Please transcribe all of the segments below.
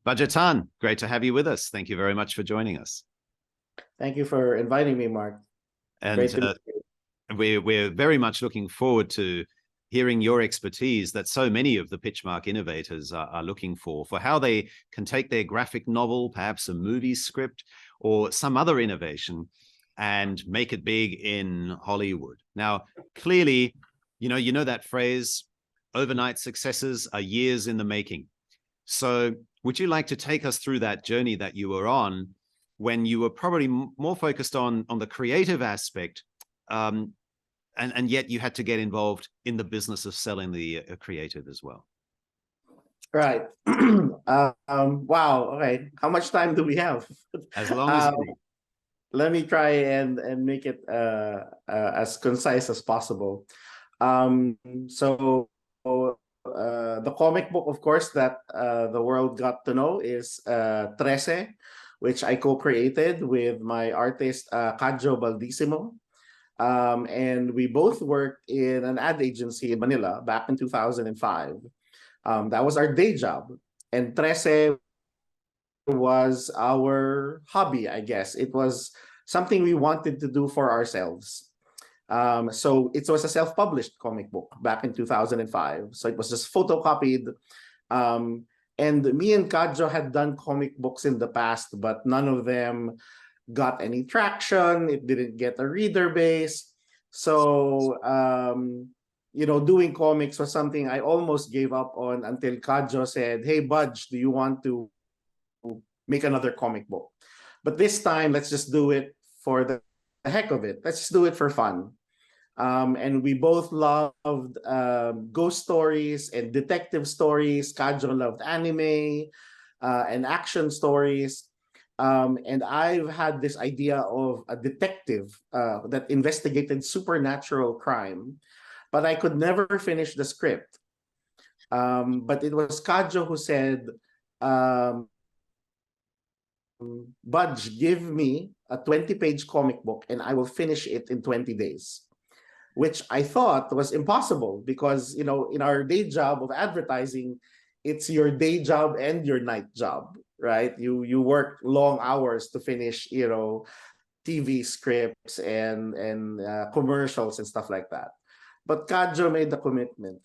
Budjette Tan, great to have you with us. Thank you very much for joining us. Thank you for inviting me, Mark. And we're very much looking forward to hearing your expertise that so many of the PitchMark innovators are looking for how they can take their graphic novel, perhaps a movie script or some other innovation, and make it big in Hollywood. Now, clearly, you know that phrase, overnight successes are years in the making. So would you like to take us through that journey that you were on when you were probably more focused on the creative aspect, and yet you had to get involved in the business of selling the creative as well? Right. Wow. Okay. How much time do we have? As long as you need. Let me try and make it as concise as possible. The comic book, of course, that the world got to know is Trese, which I co-created with my artist, Kadjo Baldissimo. And we both worked in an ad agency in Manila back in 2005. That was our day job. And Trese was our hobby, I guess. It was something we wanted to do for ourselves. So it was a self-published comic book back in 2005. So it was just photocopied. And me and Kadjo had done comic books in the past, but none of them got any traction. It didn't get a reader base. So, doing comics was something I almost gave up on until Kadjo said, "Hey, Budge, do you want to make another comic book? But this time, let's just do it for the heck of it. Let's just do it for fun." And we both loved ghost stories and detective stories. Kadjo loved anime and action stories. And I've had this idea of a detective that investigated supernatural crime, but I could never finish the script. But it was Kadjo who said, "Budge, give me a 20-page comic book and I will finish it in 20 days. Which I thought was impossible because, in our day job of advertising, it's your day job and your night job, right? You work long hours to finish, TV scripts and commercials and stuff like that. But Kadjo made the commitment.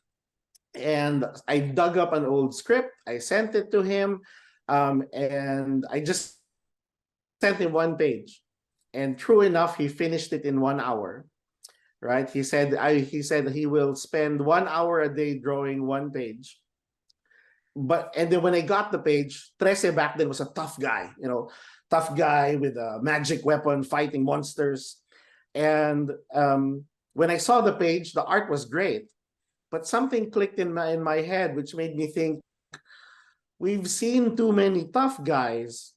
And I dug up an old script. I sent it to him. And I just sent him one page. And true enough, he finished it in 1 hour. Right? He said he will spend 1 hour a day drawing one page. And then when I got the page, Trese back then was a tough guy, tough guy with a magic weapon fighting monsters. And when I saw the page, the art was great, but something clicked in my head, which made me think, we've seen too many tough guys,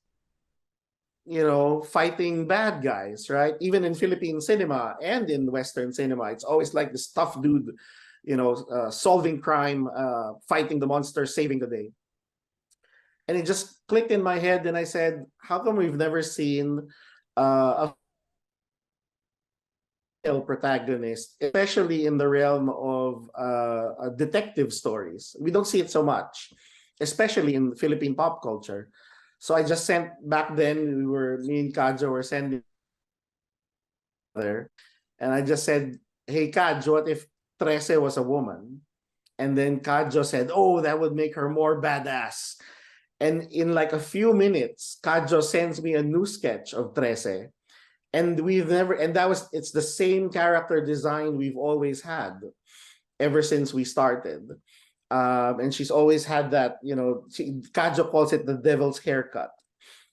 fighting bad guys, right? Even in Philippine cinema and in Western cinema, it's always like this tough dude, solving crime, fighting the monster, saving the day. And it just clicked in my head, and I said, how come we've never seen a female protagonist, especially in the realm of detective stories? We don't see it so much, especially in Philippine pop culture. So I just sent, back then, me and Kadjo were sending there. And I just said, "Hey, Kadjo, what if Trese was a woman?" And then Kadjo said, "Oh, that would make her more badass." And in like a few minutes, Kadjo sends me a new sketch of Trese. And it's the same character design we've always had ever since we started. And she's always had that, Kadjo calls it the devil's haircut.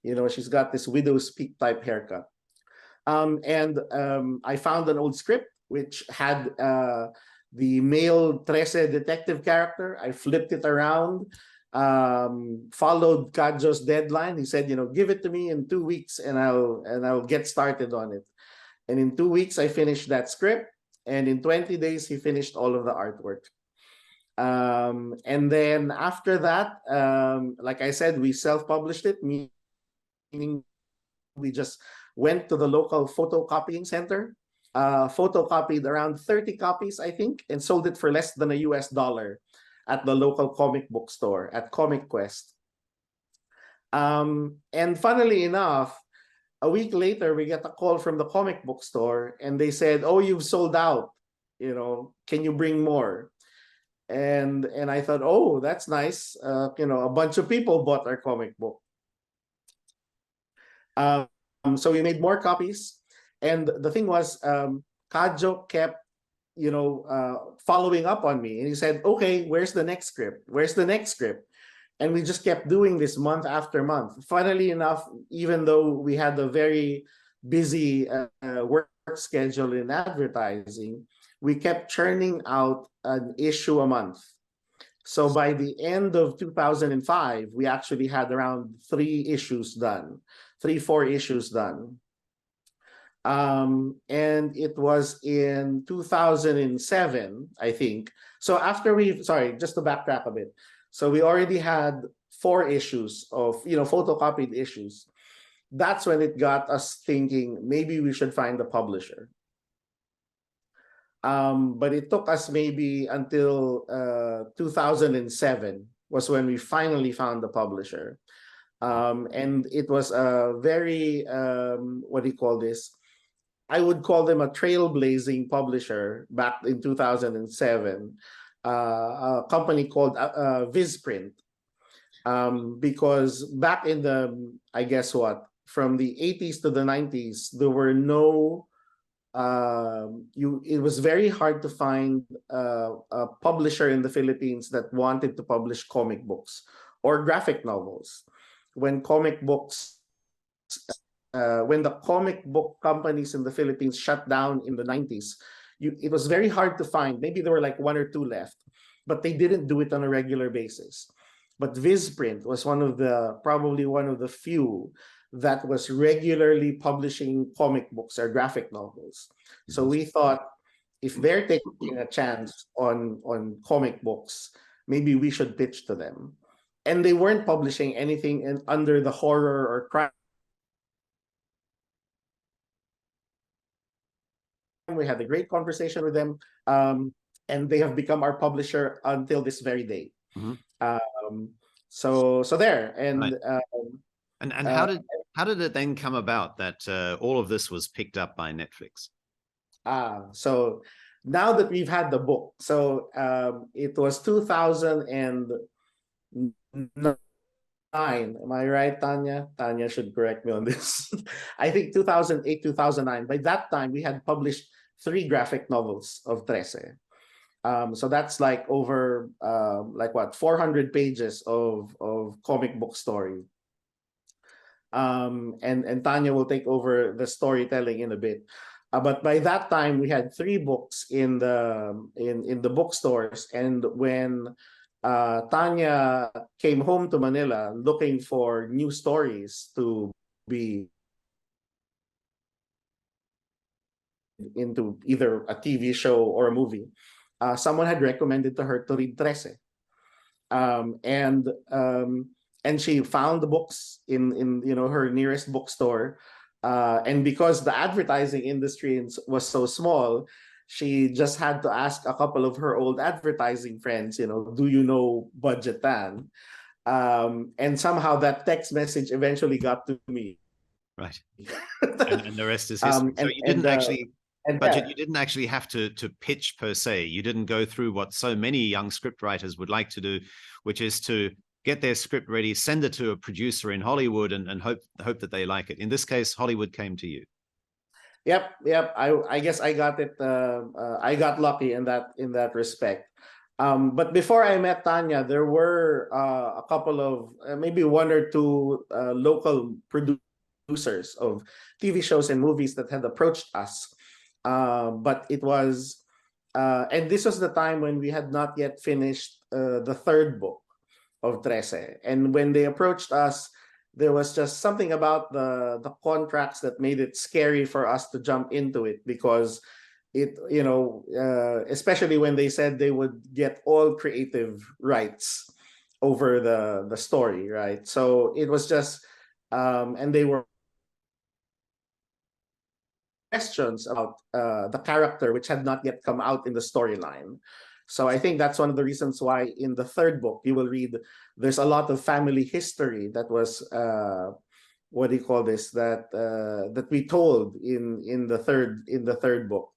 She's got this widow's peak type haircut. I found an old script which had the male Trese detective character. I flipped it around, followed Kadjo's deadline. He said, "Give it to me in 2 weeks and I'll get started on it." And in 2 weeks, I finished that script. And in 20 days, he finished all of the artwork. And then after that, like I said, we self-published it, meaning we just went to the local photocopying center, photocopied around 30 copies, I think, and sold it for less than $1 at the local comic book store at Comic Quest. And funnily enough, a week later, we get a call from the comic book store, and they said, "Oh, you've sold out. Can you bring more?" And I thought, "Oh, that's nice. A bunch of people bought our comic book." So we made more copies, and the thing was, Kajo kept, following up on me, and he said, "Okay, where's the next script? Where's the next script?" And we just kept doing this month after month. Funnily enough, even though we had a very busy work schedule in advertising, we kept churning out an issue a month. So by the end of 2005, we actually had around 4 issues done. And it was in 2007, I think. So sorry, just to backtrack a bit. So we already had 4 issues of, photocopied issues. That's when it got us thinking maybe we should find a publisher. But it took us maybe until 2007 was when we finally found the publisher. And it was a very, what do you call this? I would call them a trailblazing publisher back in 2007, a company called Vizprint. Because back in I guess from the 80s to the 90s, there were no, it was very hard to find a publisher in the Philippines that wanted to publish comic books or graphic novels. When the comic book companies in the Philippines shut down in the 90s, it was very hard to find. Maybe there were like 1 or 2 left, but they didn't do it on a regular basis. But Vizprint was probably one of the few that was regularly publishing comic books or graphic novels. So we thought, if they're taking a chance on comic books, maybe we should pitch to them. And they weren't publishing anything under the horror or crime. We had a great conversation with them, and they have become our publisher until this very day. So there, and right. And how did it then come about that all of this was picked up by Netflix? So now that we've had the book, so it was 2009. Am I right, Tanya? Tanya should correct me on this. I think 2008, 2009. By that time, we had published 3 graphic novels of Trese. So that's like over 400 pages of comic book story. And Tanya will take over the storytelling in a bit. But by that time, we had 3 books in the bookstores, and when Tanya came home to Manila looking for new stories to be into either a TV show or a movie, someone had recommended to her to read Trese. And she found the books in her nearest bookstore. And because the advertising industry was so small, she just had to ask a couple of her old advertising friends, do you know Budjette Tan? And somehow that text message eventually got to me. Right. And the rest is history. So you didn't actually, Budjette, you didn't actually have to pitch per se. You didn't go through what so many young scriptwriters would like to do, which is to get their script ready, send it to a producer in Hollywood, and hope that they like it. In this case, Hollywood came to you. Yep. I guess I got it. I got lucky in that respect. But before I met Tanya, there were a couple of maybe 1 or 2 local producers of TV shows and movies that had approached us. But it was, and this was the time when we had not yet finished the 3rd book of Trese. And when they approached us, there was just something about the contracts that made it scary for us to jump into it, because it, especially when they said they would get all creative rights over the story, right? So it was just, and they were questions about the character which had not yet come out in the storyline. So I think that's one of the reasons why in the third book you will read there's a lot of family history that was what do you call this, that we told in the third book.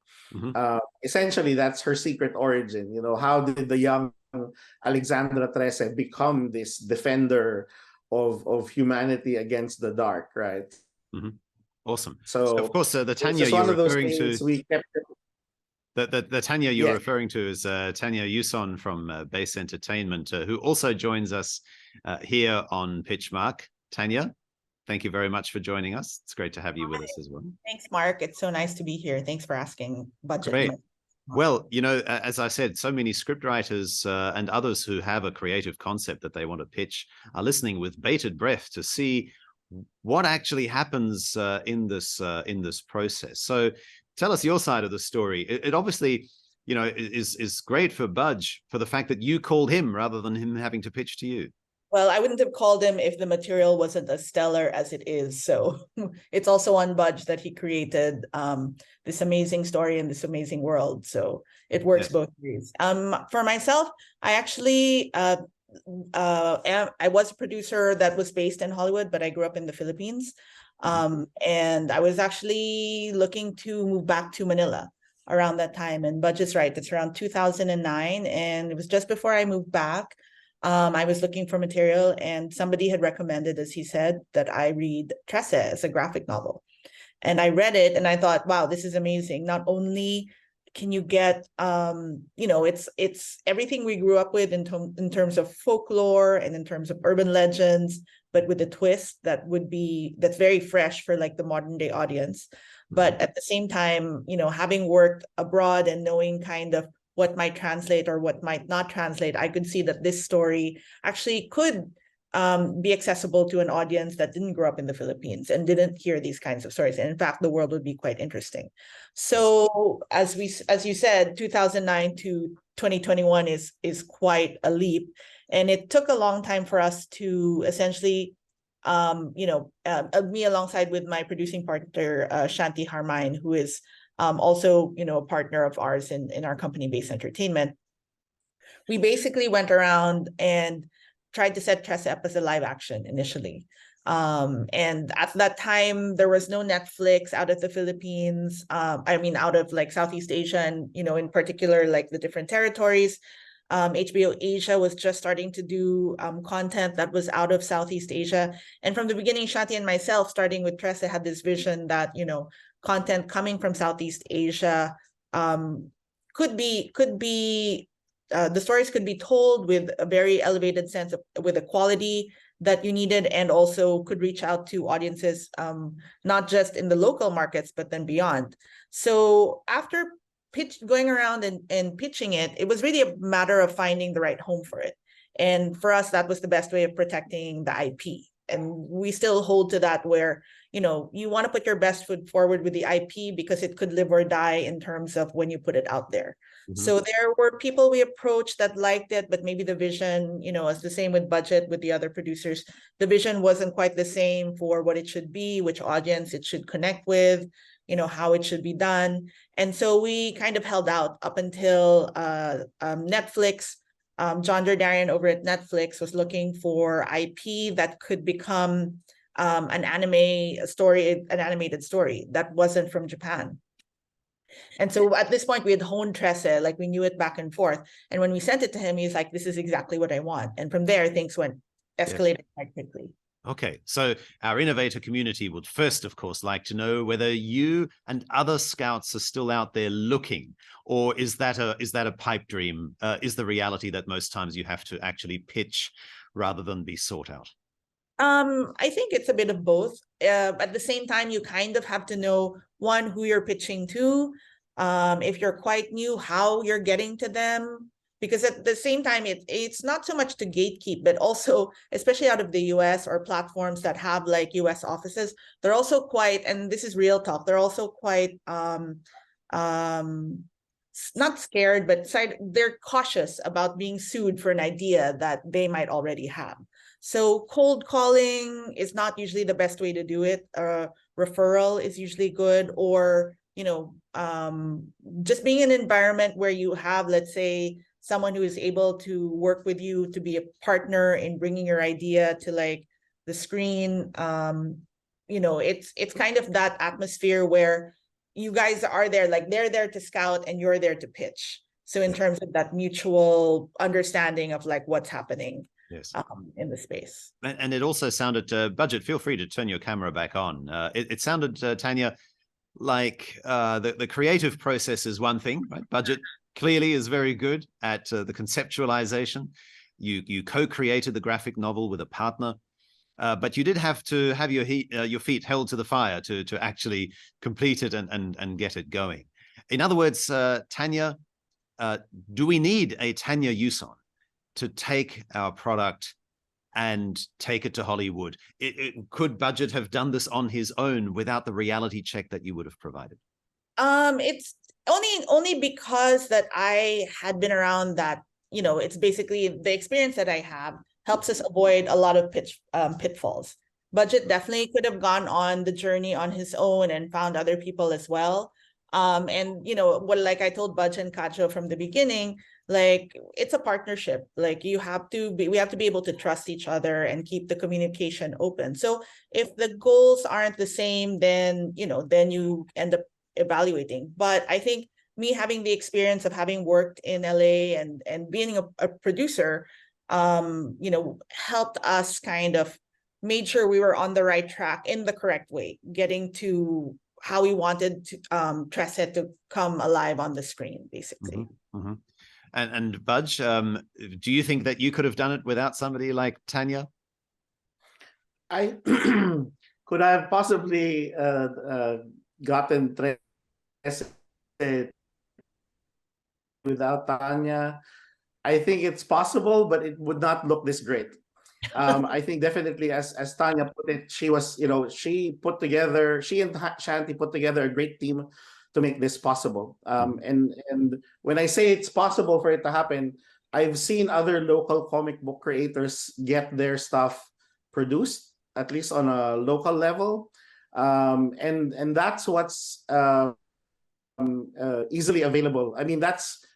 Essentially, that's her secret origin. You know, how did the young Alexandra Trese become this defender of humanity against the dark, right? Awesome. So of course, the Tanya it's you're one of those referring things to. we kept. The Tanya you're referring to is Tanya Yuson from Base Entertainment, who also joins us here on PitchMark. Tanya, thank you very much for joining us. It's great to have you with us as well. Thanks, Mark. It's so nice to be here. Thanks for asking. Budget. Great. Well, you know, as I said, so many scriptwriters and others who have a creative concept that they want to pitch are listening with bated breath to see what actually happens in this process. So tell us your side of the story. It obviously, you know, is great for Budge for the fact that you called him rather than him having to pitch to you. Well, I wouldn't have called him if the material wasn't as stellar as it is. So it's also on Budge that he created this amazing story in this amazing world. So it works both ways. For myself, I actually I was a producer that was based in Hollywood, but I grew up in the Philippines. And I was actually looking to move back to Manila around that time. And Budge is right, it's around 2009. And it was just before I moved back. I was looking for material and somebody had recommended, as he said, that I read Trese as a graphic novel. And I read it and I thought, wow, this is amazing. Not only can you get, you know, it's everything we grew up with in terms of folklore and in terms of urban legends, but with a twist that's very fresh for like the modern day audience. But at the same time, you know, having worked abroad and knowing kind of what might translate or what might not translate, I could see that this story actually could be accessible to an audience that didn't grow up in the Philippines and didn't hear these kinds of stories. And in fact, the world would be quite interesting. So as you said, 2009 to 2021 is quite a leap. And it took a long time for us to essentially, you know, me alongside with my producing partner, Shanti Harmine, who is also, you know, a partner of ours in our company Base Entertainment. We basically went around and tried to set Trese up as a live action initially. And at that time, there was no Netflix out of the Philippines. I mean, out of like Southeast Asia and, you know, in particular, like the different territories. HBO Asia was just starting to do content that was out of Southeast Asia. And from the beginning, Shanti and myself, starting with Trese, had this vision that, you know, content coming from Southeast Asia could be the stories could be told with a very elevated sense of, with a quality that you needed, and also could reach out to audiences not just in the local markets but then beyond. So after going around and pitching it, it was really a matter of finding the right home for it. And for us, that was the best way of protecting the IP. And we still hold to that, where, you know, you want to put your best foot forward with the IP because it could live or die in terms of when you put it out there. So there were people we approached that liked it, but maybe the vision, you know, as the same with Budjette, with the other producers, the vision wasn't quite the same for what it should be, which audience it should connect with, you know, how it should be done. And so we kind of held out up until Netflix. John Jordarian over at Netflix was looking for IP that could become an animated story that wasn't from Japan. And so at this point, we had honed Trese, like we knew it back and forth. And when we sent it to him, he's like, this is exactly what I want. And from there, things escalated quite quickly. Okay, so our innovator community would first, of course, like to know whether you and other scouts are still out there looking, or is that a pipe dream? Is the reality that most times you have to actually pitch rather than be sought out? I think it's a bit of both. At the same time, you kind of have to know, one, who you're pitching to. If you're quite new, how you're getting to them. Because at the same time, it's not so much to gatekeep, but also, especially out of the US or platforms that have like US offices, they're also quite, and this is real talk, they're also quite not scared, but they're cautious about being sued for an idea that they might already have. So cold calling is not usually the best way to do it. Referral is usually good, or, you know, just being in an environment where you have, let's say, someone who is able to work with you, to be a partner in bringing your idea to like the screen. It's kind of that atmosphere where you guys are there, like they're there to scout and you're there to pitch. So in terms of that mutual understanding of like what's happening. Yes. In the space. And it also sounded, Budjette, feel free to turn your camera back on. It sounded, Tanya, like the creative process is one thing, right? Budjette clearly is very good at the conceptualization. You co-created the graphic novel with a partner, but you did have to have your feet held to the fire to actually complete it and get it going. In other words, Tanya, do we need a Tanya Yuson to take our product and take it to Hollywood? Could Budjette have done this on his own without the reality check that you would have provided? It's only because that I had been around that, it's basically the experience that I have helps us avoid a lot of pitfalls. Budjette definitely could have gone on the journey on his own and found other people as well. Like I told Budjette and Kajo from the beginning, like it's a partnership. Like we have to be able to trust each other and keep the communication open. So if the goals aren't the same, then you end up evaluating. But I think me having the experience of having worked in LA and being a producer, helped us kind of made sure we were on the right track in the correct way, getting to how we wanted to Trese to come alive on the screen, basically. Mm-hmm, mm-hmm. And Budge, do you think that you could have done it without somebody like Tanya? I could I have possibly gotten Trese without Tanya? I think it's possible, but it would not look this great. I think definitely, as Tanya put it, she and Shanti put together a great team to make this possible. And when I say it's possible for it to happen, I've seen other local comic book creators get their stuff produced, at least on a local level. And that's what's easily available. I mean, that's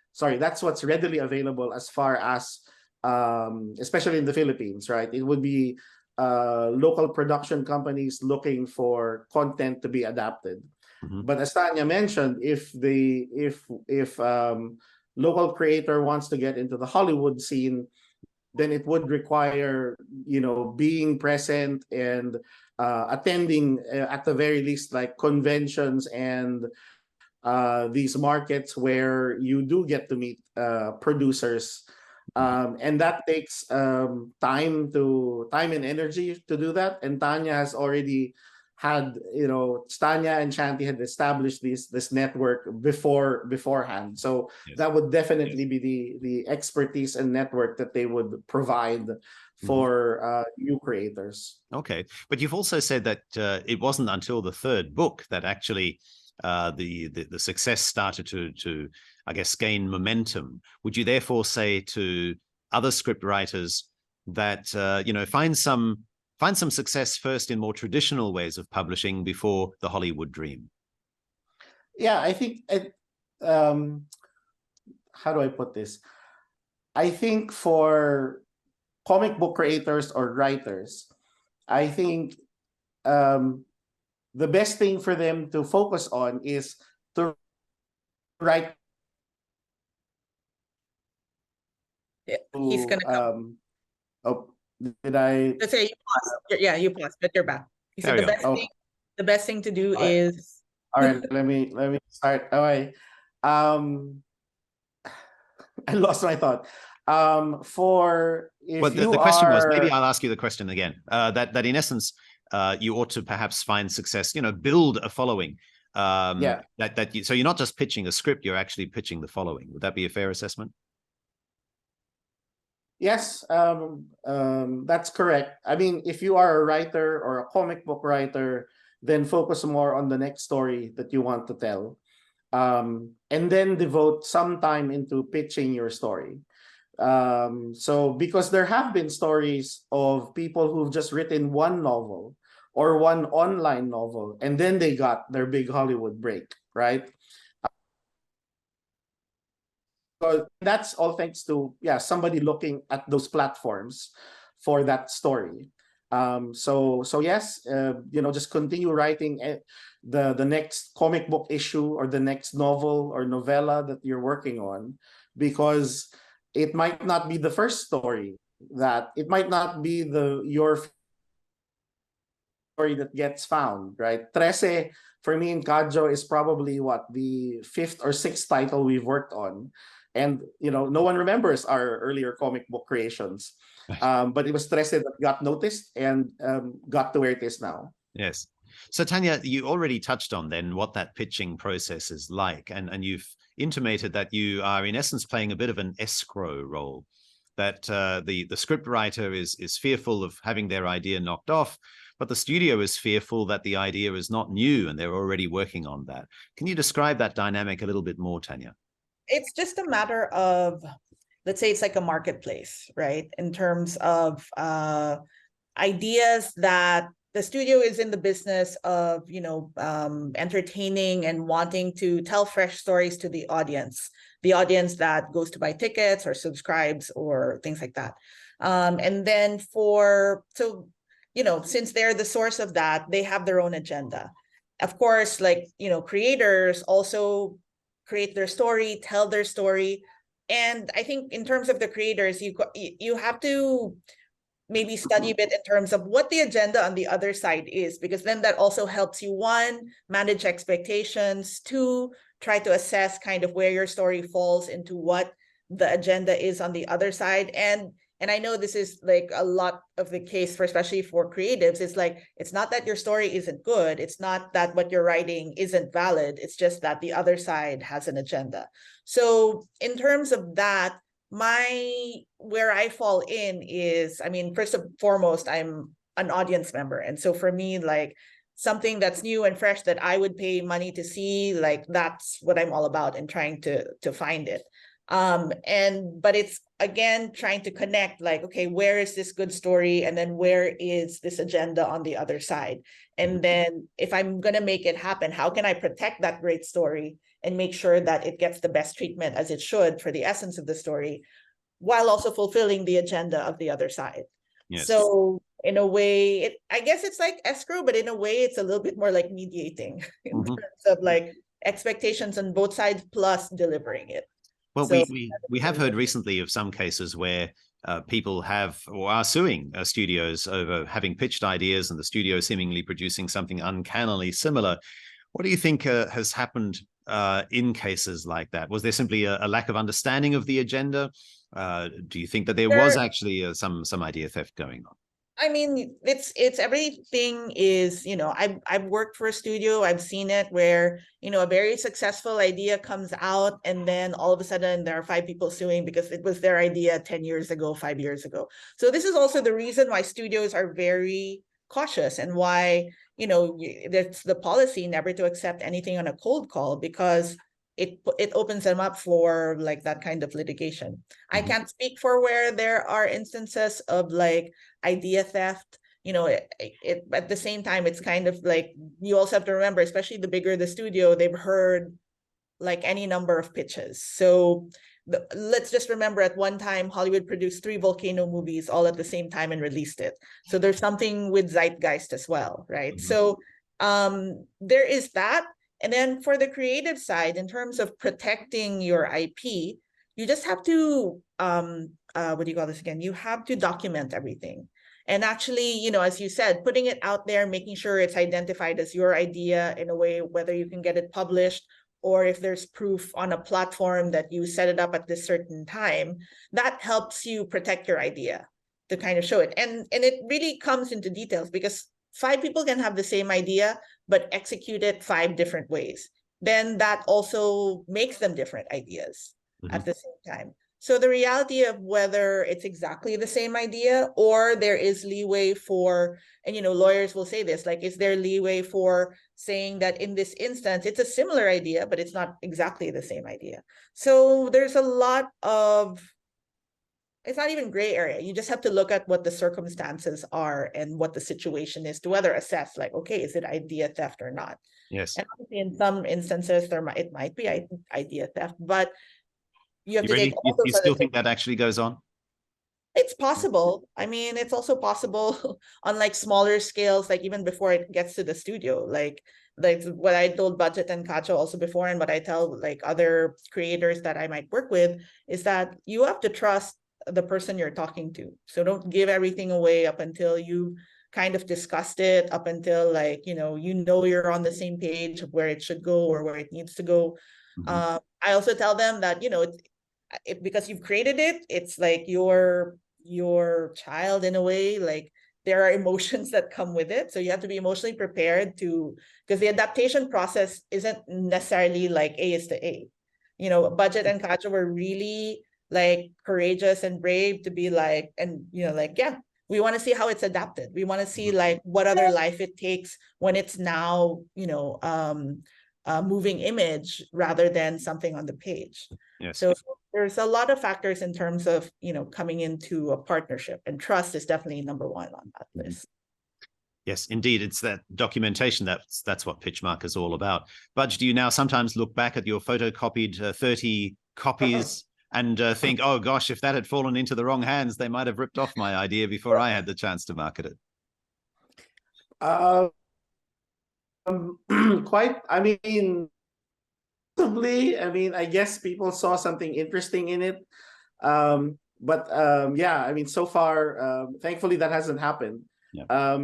what's readily available as far as especially in the Philippines, right? It would be local production companies looking for content to be adapted. Mm-hmm. But as Tanya mentioned, if local creator wants to get into the Hollywood scene, then it would require being present and attending at the very least like conventions and these markets where you do get to meet producers. And that takes time and energy to do that. And Tanya has already had, Tanya and Shanti had established this network beforehand. So yes, that would definitely be the expertise and network that they would provide for new creators. Okay, but you've also said that it wasn't until the third book that actually the success started to I guess gain momentum. Would you therefore say to other scriptwriters that find some success first in more traditional ways of publishing before the Hollywood dream? Yeah, I think how do I put this? I think for comic book creators or writers, I think the best thing for them to focus on is to write. Yeah, he's gonna come. Oh, did I? Let's say you paused. Yeah, you paused, but you're back. He said the best thing to do is. All right, let me start. All right. I lost my thought. The question was, maybe I'll ask you the question again. That in essence, you ought to perhaps find success. Build a following. So you're not just pitching a script; you're actually pitching the following. Would that be a fair assessment? Yes, that's correct. I mean, if you are a writer or a comic book writer, then focus more on the next story that you want to tell, and then devote some time into pitching your story. So because there have been stories of people who've just written one novel or one online novel, and then they got their big Hollywood break, right? that's all thanks to somebody looking at those platforms for that story. So yes, just continue writing the next comic book issue or the next novel or novella that you're working on, because it might not be the first story, that it might not be your story that gets found, right? Trese, for me in Kadjo, is probably the 5th or 6th title we've worked on. And, no one remembers our earlier comic book creations. But it was Trese that got noticed and got to where it is now. Yes. So Tanya, you already touched on then what that pitching process is like, and you've intimated that you are in essence playing a bit of an escrow role, that the scriptwriter is fearful of having their idea knocked off, but the studio is fearful that the idea is not new and they're already working on that. Can you describe that dynamic a little bit more, Tanya? It's just a matter of, let's say it's like a marketplace, right? In terms of ideas that the studio is in the business of, entertaining and wanting to tell fresh stories to the audience that goes to buy tickets or subscribes or things like that. And then since they're the source of that, they have their own agenda. Of course, creators also create their story, tell their story. And I think in terms of the creators, you have to maybe study a bit in terms of what the agenda on the other side is, because then that also helps you, 1, manage expectations, 2, try to assess kind of where your story falls into what the agenda is on the other side. And I know this is like a lot of the case especially for creatives. It's like, it's not that your story isn't good. It's not that what you're writing isn't valid. It's just that the other side has an agenda. So in terms of that, where I fall in is, first and foremost, I'm an audience member. And so for me, something that's new and fresh that I would pay money to see, that's what I'm all about and trying to find it. But it's again trying to connect, okay, where is this good story, and then where is this agenda on the other side? And then if I'm gonna make it happen, how can I protect that great story and make sure that it gets the best treatment as it should for the essence of the story, while also fulfilling the agenda of the other side? Yes. So in a way, I guess it's like escrow, but in a way it's a little bit more like mediating in terms of expectations on both sides plus delivering it. Well, so, we have heard recently of some cases where people have or are suing studios over having pitched ideas and the studio seemingly producing something uncannily similar. What do you think has happened in cases like that? Was there simply a lack of understanding of the agenda? Do you think that there was actually some idea theft going on? It's everything is, I've worked for a studio. I've seen it where, a very successful idea comes out and then all of a sudden there are 5 people suing because it was their idea 10 years ago, 5 years ago. So this is also the reason why studios are very cautious and why, there's the policy never to accept anything on a cold call, because it opens them up for that kind of litigation. I can't speak for where there are instances of idea theft. At the same time, it's kind of you also have to remember, especially the bigger the studio, they've heard any number of pitches. So let's just remember, at one time Hollywood produced 3 volcano movies all at the same time and released it. So there's something with zeitgeist as well, right? So there is that. And then for the creative side, in terms of protecting your IP, you just have to, what do you call this again? You have to document everything. And actually, as you said, putting it out there, making sure it's identified as your idea in a way, whether you can get it published or if there's proof on a platform that you set it up at this certain time, that helps you protect your idea to kind of show it. And it really comes into details, because 5 people can have the same idea, but execute it 5 different ways. Then that also makes them different ideas at the same time. So the reality of whether it's exactly the same idea or there is leeway for, and lawyers will say this, is there leeway for saying that in this instance, it's a similar idea, but it's not exactly the same idea. So there's a lot of, it's not even gray area. You just have to look at what the circumstances are and what the situation is to whether assess okay, is it idea theft or not? Yes. And in some instances, it might be idea theft, but you have You to really, take all those you other still things. think that actually goes on? It's possible. I mean, it's also possible on like smaller scales, like even before it gets to the studio, like what I told Budjette and Kacho also before, and what I tell like other creators that I might work with is that you have to trust the person you're talking to. So don't give everything away up until you kind of discussed it, up until like, you know, you're on the same page of where it should go or where it needs to go. Mm-hmm. I also tell them that, you know, because you've created it, it's like your child in a way. Like there are emotions that come with it, so you have to be emotionally prepared to, because the adaptation process isn't necessarily like A is to A. You know, Budjette and Kacho were really like courageous and brave to be like, and you know, like, yeah, we want to see how it's adapted. We want to see like what other life it takes when it's now, you know, a moving image rather than something on the page. Yes. So there's a lot of factors in terms of, you know, coming into a partnership, and trust is definitely number one on that list. Yes, indeed. It's that documentation that's what PitchMark is all about. Budge, do you now sometimes look back at your photocopied 30 copies and think, oh gosh, if that had fallen into the wrong hands, they might have ripped off my idea before I had the chance to market it? Quite, I mean, possibly. I mean, I guess people saw something interesting in it. Yeah, I mean, so far, thankfully that hasn't happened. Yeah.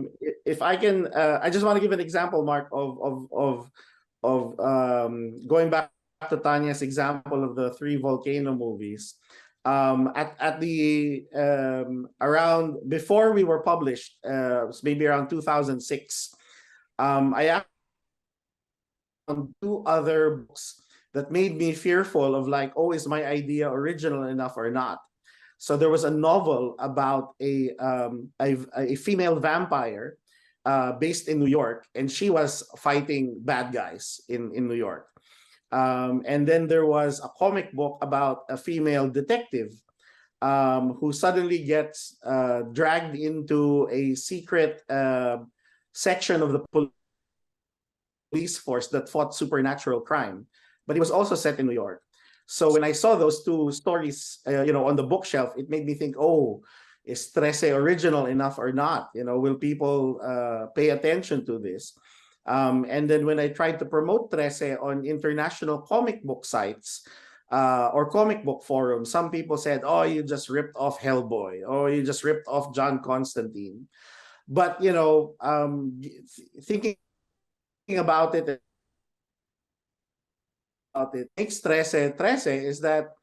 If I can, I just want to give an example, Mark, of going back to Tanya's example of the 3 volcano movies. At the around before we were published, maybe around 2006, I found 2 other books that made me fearful of like, oh, is my idea original enough or not? So there was a novel about a female vampire based in New York, and she was fighting bad guys in New York. And then there was a comic book about a female detective who suddenly gets dragged into a secret section of the police force that fought supernatural crime. But it was also set in New York. So when I saw those 2 stories, you know, on the bookshelf, it made me think, oh, is Trese original enough or not? You know, will people pay attention to this? And then when I tried to promote Trese on international comic book sites or comic book forums, some people said, oh, you just ripped off Hellboy, or you just ripped off John Constantine. But, you know, thinking about it makes Trese is that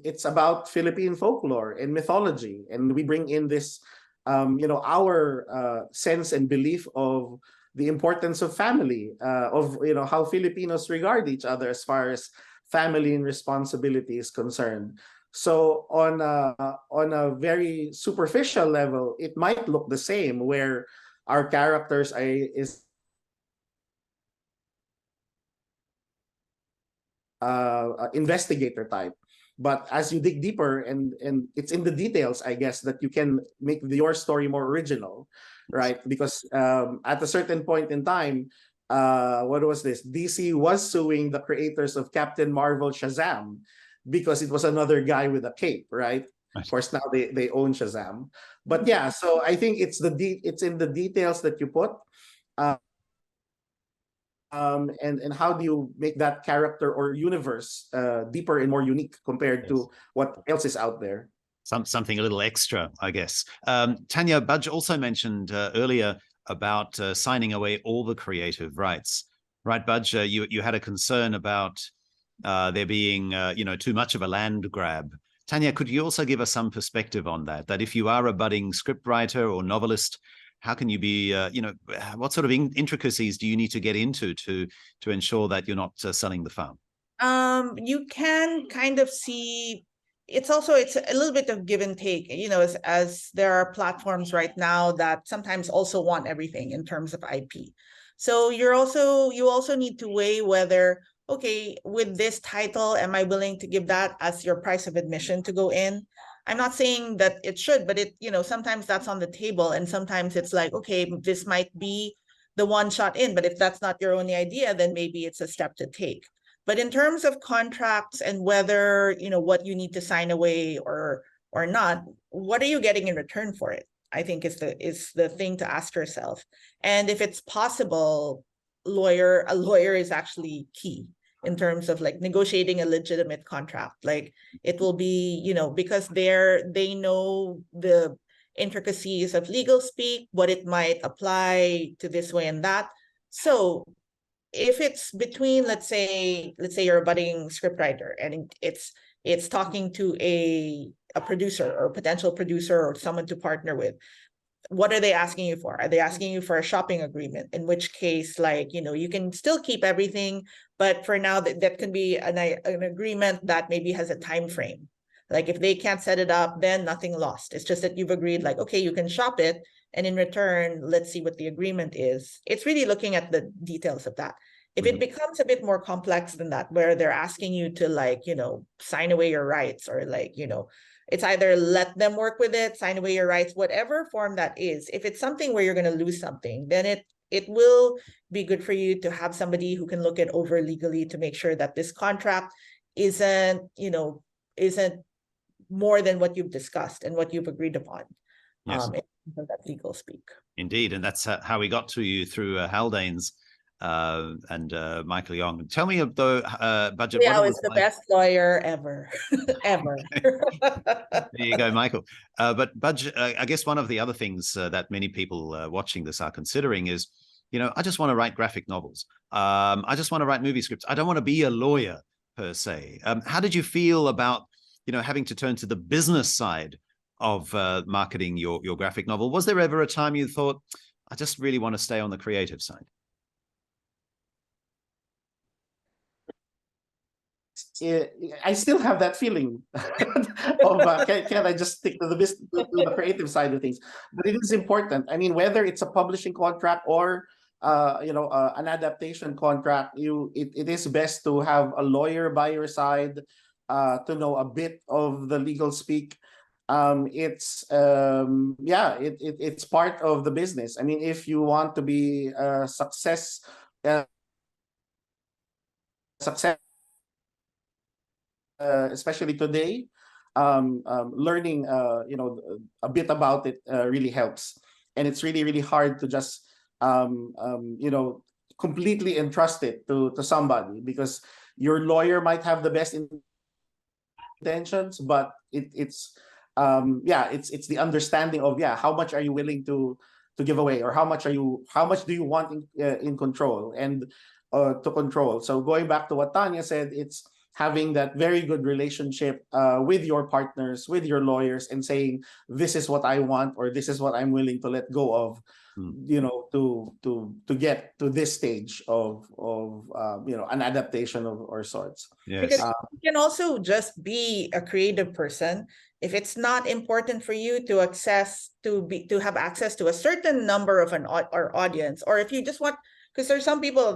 it's about Philippine folklore and mythology, and we bring in this you know, our sense and belief of the importance of family, of, you know, how Filipinos regard each other as far as family and responsibility is concerned. So on a very superficial level, it might look the same, where our characters is investigator type. But as you dig deeper, and it's in the details, I guess, that you can make your story more original, right? Because at a certain point in time, what was this? DC was suing the creators of Captain Marvel Shazam because it was another guy with a cape, right? Of course, now they own Shazam. But yeah, so I think it's in the details that you put. And how do you make that character or universe deeper and more unique compared to what else is out there? Something a little extra, I guess. Tanya, Budge also mentioned earlier about signing away all the creative rights, right, Budge? You had a concern about there being, you know, too much of a land grab. Tanya, could you also give us some perspective on that? That if you are a budding scriptwriter or novelist, how can you be, you know, what sort of intricacies do you need to get into to ensure that you're not selling the farm? You can kind of see, it's a little bit of give and take, you know, as there are platforms right now that sometimes also want everything in terms of IP. So you also need to weigh whether, okay, with this title, am I willing to give that as your price of admission to go in? I'm not saying that it should, but it, you know, sometimes that's on the table, and sometimes it's like, okay, this might be the one shot in, but if that's not your only idea, then maybe it's a step to take. But in terms of contracts and whether, what you need to sign away or not, what are you getting in return for it? I think is the thing to ask yourself. And if it's possible, a lawyer is actually key in terms of like negotiating a legitimate contract. Like it will be, because they know the intricacies of legal speak, what it might apply to this way and that. So if it's between, let's say you're a budding scriptwriter and it's talking to a producer or potential producer or someone to partner with, what are they asking you for? Are they asking you for a shopping agreement? In which case, like, you can still keep everything, but for now that can be an agreement that maybe has a time frame. Like if they can't set it up, then nothing lost. It's just that you've agreed like, okay, you can shop it. And in return, let's see what the agreement is. It's really looking at the details of that. If it becomes a bit more complex than that, where they're asking you to like, sign away your rights or like, it's either let them work with it, sign away your rights, whatever form that is. If it's something where you're going to lose something, then it will be good for you to have somebody who can look it over legally to make sure that this contract isn't more than what you've discussed and what you've agreed upon. Yes. That legal speak. Indeed. And that's how we got to you through Haldane's and Michael Young. Tell me though, Budjette. Yeah, I was the best lawyer ever, ever. There you go, Michael. But Budjette, I guess one of the other things that many people watching this are considering is, I just want to write graphic novels. I just want to write movie scripts. I don't want to be a lawyer per se. How did you feel about, having to turn to the business side of marketing your graphic novel? Was there ever a time you thought, I just really want to stay on the creative side? I still have that feeling of can I just stick to the creative side of things? But it is important. I mean, whether it's a publishing contract or an adaptation contract, it is best to have a lawyer by your side to know a bit of the legal speak. It's part of the business. I mean, if you want to be a success. Especially today, learning a bit about it really helps, and it's really hard to just completely entrust it to somebody, because your lawyer might have the best intentions, but it's the understanding of how much are you willing to give away, or how much do you want in control and to control. So going back to what Tanya said, it's having that very good relationship with your partners, with your lawyers, and saying, this is what I want, or this is what I'm willing to let go of, to get to this stage of an adaptation of sorts. Yes. Because you can also just be a creative person. If it's not important for you to have access to a certain number of our audience, or if you just want. Because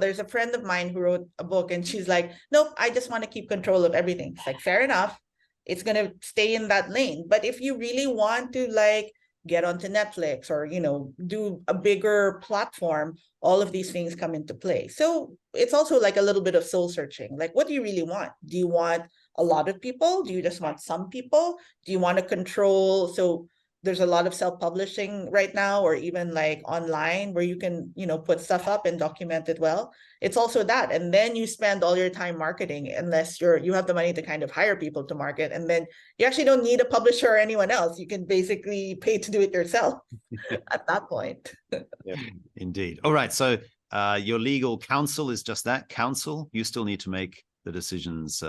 there's a friend of mine who wrote a book and she's like, nope, I just want to keep control of everything. It's like, fair enough. It's going to stay in that lane. But if you really want to like get onto Netflix or, do a bigger platform, all of these things come into play. So it's also like a little bit of soul searching. Like, what do you really want? Do you want a lot of people? Do you just want some people? Do you want to control? So there's a lot of self-publishing right now, or even like online, where you can, put stuff up and document it well. It's also that. And then you spend all your time marketing, unless you have the money to kind of hire people to market. And then you actually don't need a publisher or anyone else. You can basically pay to do it yourself at that point. Yeah, indeed. All right. So your legal counsel is just that, counsel. You still need to make the decisions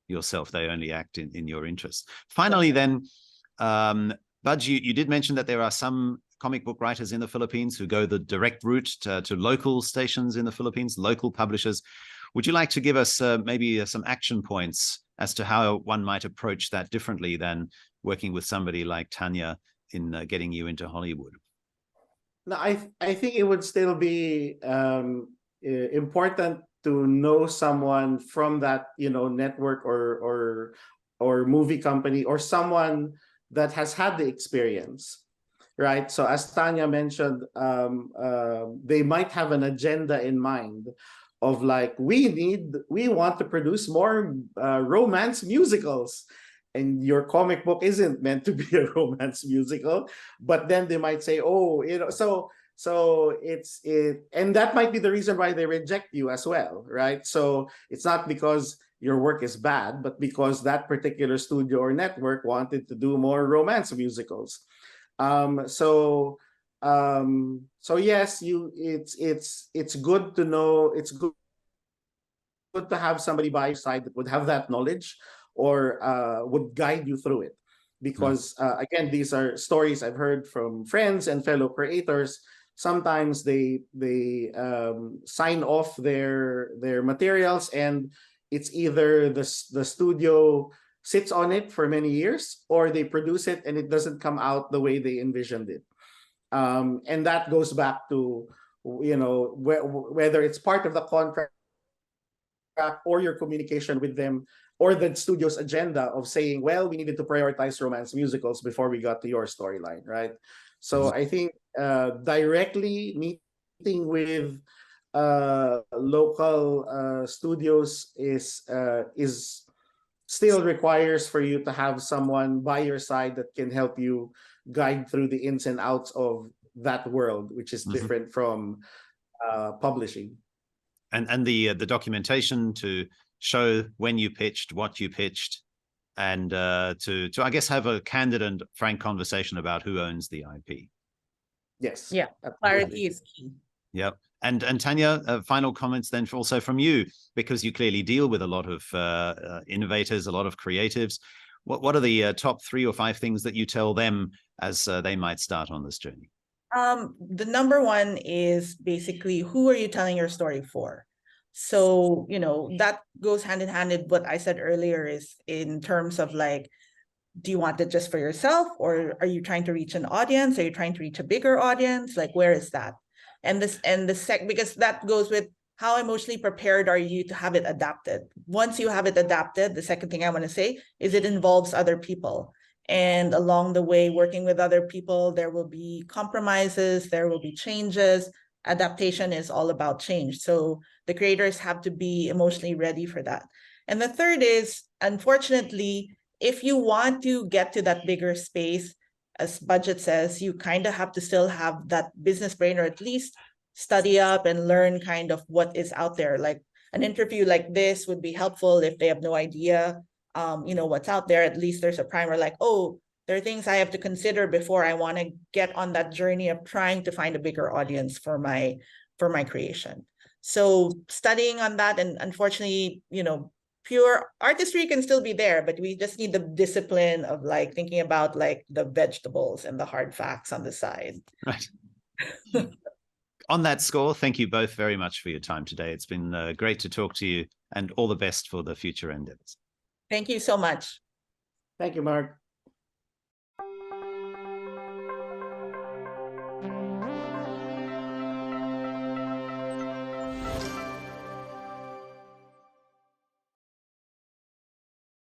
yourself. They only act in your interest. Finally, then, Budge, you did mention that there are some comic book writers in the Philippines who go the direct route to local stations in the Philippines, local publishers. Would you like to give us maybe some action points as to how one might approach that differently than working with somebody like Tanya in getting you into Hollywood? No, I think it would still be important to know someone from that network or movie company, or someone that has had the experience, right? So as Tanya mentioned, they might have an agenda in mind, of like, we want to produce more romance musicals, and your comic book isn't meant to be a romance musical. But then they might say, oh, so and that might be the reason why they reject you as well, right? So it's not because your work is bad, but because that particular studio or network wanted to do more romance musicals. So yes, it's good to know, it's good to have somebody by your side that would have that knowledge, or would guide you through it. Because again, these are stories I've heard from friends and fellow creators. Sometimes they sign off their materials, and it's either the studio sits on it for many years, or they produce it and it doesn't come out the way they envisioned it. And that goes back to, you know, whether it's part of the contract or your communication with them, or the studio's agenda of saying, well, we needed to prioritize romance musicals before we got to your storyline, right? So I think directly meeting with local studios is still requires for you to have someone by your side that can help you guide through the ins and outs of that world, which is different from publishing. And the documentation to show when you pitched, what you pitched, and to I guess have a candid and frank conversation about who owns the IP. Yes. Yeah, clarity is key. Yep. And Tanya, final comments then also from you, because you clearly deal with a lot of innovators, a lot of creatives. What are the top 3 or 5 things that you tell them as they might start on this journey? The number one is basically, who are you telling your story for? So, you know, that goes hand in hand with what I said earlier, is in terms of like, do you want it just for yourself, or are you trying to reach an audience? Are you trying to reach a bigger audience? Like, where is that? And because that goes with how emotionally prepared are you to have it adapted. Once you have it adapted, the second thing I want to say is it involves other people. And along the way, working with other people, there will be compromises, there will be changes. Adaptation is all about change. So the creators have to be emotionally ready for that. And the third is, unfortunately, if you want to get to that bigger space, as Budjette says, you kind of have to still have that business brain, or at least study up and learn kind of what is out there. Like an interview like this would be helpful if they have no idea you know, what's out there. At least there's a primer, like, oh, there are things I have to consider before I want to get on that journey of trying to find a bigger audience for my creation. So studying on that, and unfortunately, you know, pure artistry can still be there, but we just need the discipline of like thinking about like the vegetables and the hard facts on the side. Right. On that score, thank you both very much for your time today. It's been great to talk to you, and all the best for the future endeavors. Thank you so much. Thank you, Mark.